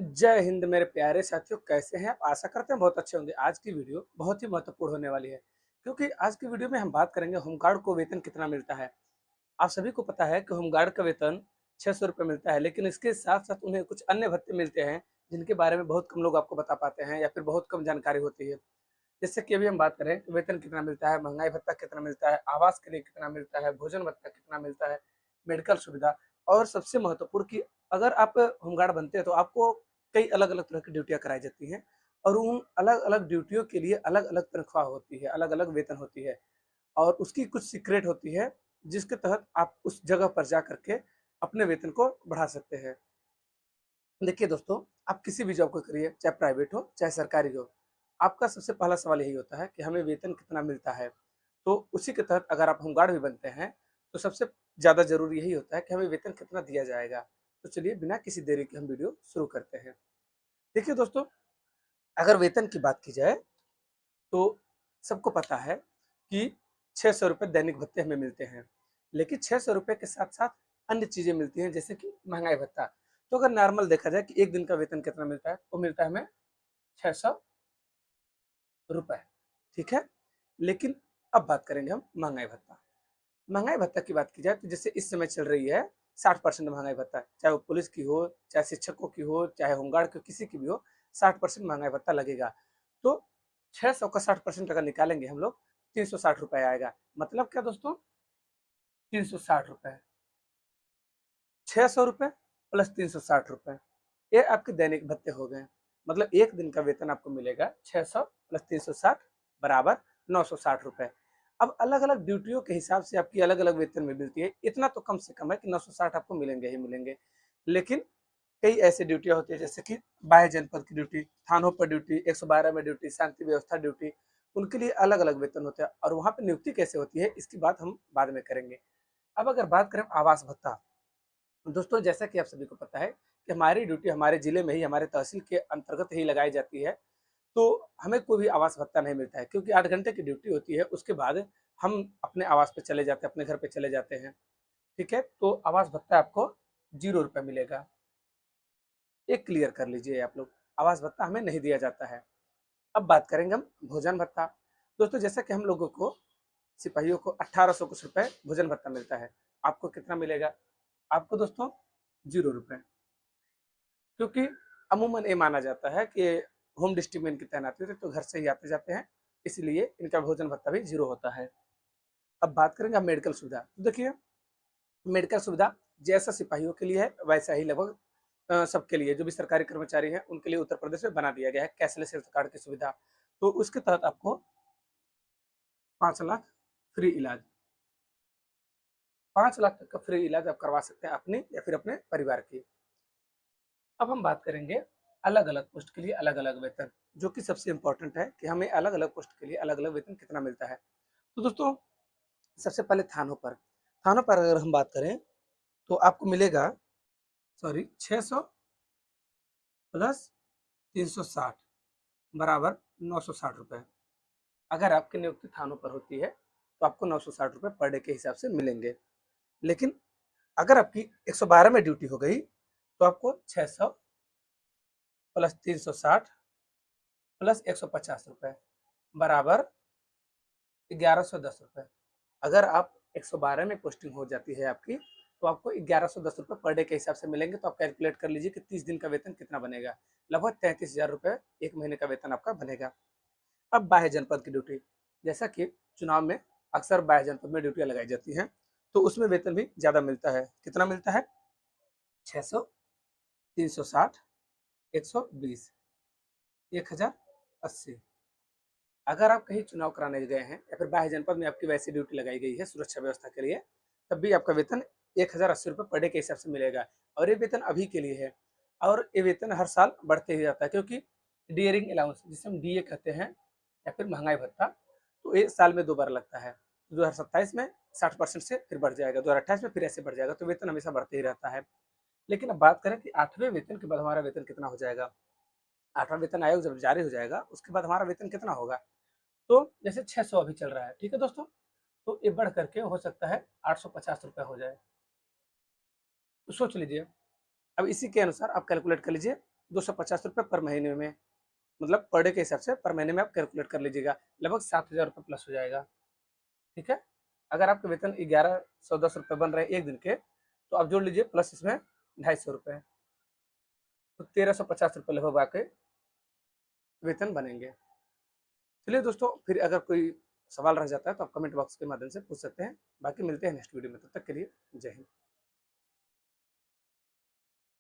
जय हिंद मेरे प्यारे साथियों, कैसे हैं आप? आशा करते हैं बहुत अच्छे होंगे। आज की वीडियो बहुत ही महत्वपूर्ण होने वाली है, क्योंकि आज की वीडियो में हम बात करेंगे होमगार्ड को वेतन कितना मिलता है। आप सभी को पता है कि होमगार्ड का वेतन 600 रुपये मिलता है, लेकिन इसके साथ-साथ उन्हें कुछ अन्य भत्ते मिलते हैं, जिनके बारे में बहुत कम लोग आपको बता पाते हैं या फिर बहुत कम जानकारी होती है। जैसे कि अभी हम बात करें कि वेतन कितना मिलता है, महँगाई भत्ता कितना मिलता है, आवास के लिए कितना मिलता है, भोजन भत्ता कितना मिलता है, मेडिकल सुविधा और सबसे महत्वपूर्ण कि अगर आप होमगार्ड बनते हैं तो आपको कई अलग-अलग तरह की ड्यूटियाँ कराई जाती हैं और उन अलग-अलग ड्यूटियों के लिए अलग-अलग तनख्वाह होती है, अलग-अलग वेतन होती है और उसकी कुछ सीक्रेट होती है, जिसके तहत आप उस जगह पर जा कर के अपने वेतन को बढ़ा सकते हैं। देखिए दोस्तों, आप किसी भी जॉब को करिए, चाहे प्राइवेट हो, चाहे सरकारी हो, आपका सबसे पहला सवाल यही होता है कि हमें वेतन कितना मिलता है। तो उसी के तहत अगर आप होमगार्ड भी बनते हैं, तो सबसे ज़्यादा ज़रूरी यही होता है कि हमें वेतन कितना दिया जाएगा। तो चलिए बिना किसी देरी के हम वीडियो शुरू करते हैं। देखिए दोस्तों, अगर वेतन की बात की जाए, तो सबको पता है कि 600 रुपए दैनिक भत्ते हमें मिलते हैं। लेकिन 600 रुपए के साथ-साथ अन्य चीज़ें मिलती हैं, जैसे कि महँगाई भत्ता। तो अगर नॉर्मल देखा जाए कि 1 दिन का वेतन कितना मिलता है, वो मिलता है हमें 600 रुपए, ठीक है? लेकिन अब बात करेंगे हम महँगाई भत्ता। महँगाई भत्ता की बात की जाए तो जैसे इस समय चल रही है 60% महँगाई भत्ता, चाहे वो पुलिस की हो, चाहे शिक्षकों की हो, चाहे होमगार्ड की किसी की भी हो, 60% महँगाई भत्ता लगेगा। तो 600 का 60% अगर निकालेंगे हम लोग, 360 रुपए आएगा। मतलब क्या दोस्तों? 360 रुपए। 600 रुपए प्लस 360 रुपए, ये आपके दैनिक भत्ते हो गए। मतलब 1 दिन का वेतन आपको मिलेगा 600 प्लस 360 बराबर 960 रुपए। अब अलग-अलग ड्यूटियों के हिसाब से आपकी अलग-अलग वेतन में मिलती है। इतना तो कम से कम है कि 960 आपको मिलेंगे ही मिलेंगे। लेकिन कई ऐसी ड्यूटियाँ होती है जैसे कि बाह्य जनपद की ड्यूटी, थानों पर ड्यूटी, 112 में ड्यूटी, शांति व्यवस्था ड्यूटी, उनके लिए अलग-अलग वेतन होता है और वहाँ पे नियुक्ति कैसे होती है, इसकी बात हम बाद में करेंगे। अब अगर बात करें आवास भत्ता, दोस्तों जैसा कि आप सभी को पता है कि हमारी ड्यूटी हमारे जिले में ही हमारे तहसील के अंतर्गत ही लगाई जाती है, तो हमें कोई भी आवास भत्ता नहीं मिलता है क्योंकि 8 घंटे की ड्यूटी होती है, उसके बाद हम अपने आवास पे चले जाते हैं, अपने घर पे चले जाते हैं, ठीक है? तो आवास भत्ता आपको 0 रुपए मिलेगा। ये क्लियर कर लीजिए आप लोग, आवास भत्ता हमें नहीं दिया जाता है। अब बात करेंगे हम भोजन भत्ता। दोस्तों जैसा कि हम लोगों को सिपाहियों को 1800 कुछ रुपए भोजन भत्ता मिलता है, आपको कितना मिलेगा? आपको दोस्तों 0 रुपए, क्योंकि अमूमन ये माना जाता है कि होम डिस्ट्रिक्ट में इनकी तैनाती होती है, तो घर से ही आते-जाते हैं, इसलिए इनका भोजन भत्ता भी 0 होता है। अब बात करेंगे हम मेडिकल सुविधा। तो देखिए, मेडिकल सुविधा जैसा सिपाहियों के लिए है, वैसा ही लगभग सबके लिए जो भी सरकारी कर्मचारी हैं, उनके लिए उत्तर प्रदेश में बना दिया गया है कैशलेस हेल्थ कार्ड की सुविधा। तो उसके तहत आपको 5 लाख फ्री इलाज, 5 लाख तक का फ्री इलाज आप करवा सकते हैं अपने या फिर अपने परिवार की। अब हम बात करेंगे अलग-अलग पोस्ट के लिए अलग-अलग वेतन, जो कि सबसे इम्पोर्टेंट है कि हमें अलग-अलग पोस्ट के लिए अलग-अलग वेतन कितना मिलता है। तो दोस्तों, सबसे पहले थानों पर अगर हम बात करें, तो आपको मिलेगा सॉरी 600 प्लस 360 बराबर 960 रुपए। अगर आपकी नियुक्ति थानों पर होती है, तो आपको 960 रुपए पर डे के हिसाब से मिलेंगे। लेकिन अगर आपकी 112 में ड्यूटी हो गई, तो आपको 600 प्लस 360 प्लस 150 रुपए बराबर 1110 रुपए। अगर आप 112 में पोस्टिंग हो जाती है आपकी, तो आपको 1110 रुपए पर डे के हिसाब से मिलेंगे। तो आप कैलकुलेट कर लीजिए कि 30 दिन का वेतन कितना बनेगा। लगभग 33,000 रुपए 1 महीने का वेतन आपका बनेगा। अब बाह्य जनपद की ड्यूटी, जैसा कि चुनाव में अक्सर बाह्य जनपद में ड्यूटियाँ लगाई जाती हैं, तो उसमें वेतन भी ज़्यादा मिलता है। कितना मिलता है? 600, 360, 120, 1080। अगर आप कहीं चुनाव कराने गए हैं या फिर बाह्य जनपद में आपकी वैसी ड्यूटी लगाई गई है सुरक्षा व्यवस्था के लिए, तब भी आपका वेतन 1080 रुपये पर डे के हिसाब से मिलेगा और ये वेतन अभी के लिए है और ये वेतन हर साल बढ़ते ही जाता है, क्योंकि डियरिंग अलाउंस जिसे हम डीए कहते हैं या फिर महंगाई भत्ता, तो ये साल में 2 बार लगता है। 2027 में 60% से फिर बढ़ जाएगा, 2028 में फिर ऐसे बढ़ जाएगा, तो वेतन हमेशा बढ़ते ही रहता है। लेकिन अब बात करें कि 8वें वेतन के बाद हमारा वेतन कितना हो जाएगा। 8वां वेतन आयोग जब जारी हो जाएगा, उसके बाद हमारा वेतन कितना होगा। तो जैसे 600 अभी चल रहा है, ठीक है दोस्तों, तो ये बढ़ करके हो सकता है 850 रुपये हो जाए। तो सोच लीजिए, अब इसी के अनुसार आप कैलकुलेट कर लीजिए ₹250 पर महीने में, मतलब पर डे के हिसाब से पर महीने में आप कैलकुलेट कर लीजिएगा, लगभग ₹7,000 प्लस हो जाएगा। ठीक है। अगर आपके वेतन 1110 रुपये बन रहे हैं एक दिन के, तो आप जोड़ लीजिए प्लस इसमें ₹250, तो ₹1350 लगभग आपके वेतन बनेंगे। चलिए दोस्तों, फिर अगर कोई सवाल रह जाता है तो आप कमेंट बॉक्स के माध्यम से पूछ सकते हैं। बाकी मिलते हैं नेक्स्ट वीडियो में, तब तक के लिए जय हिंद।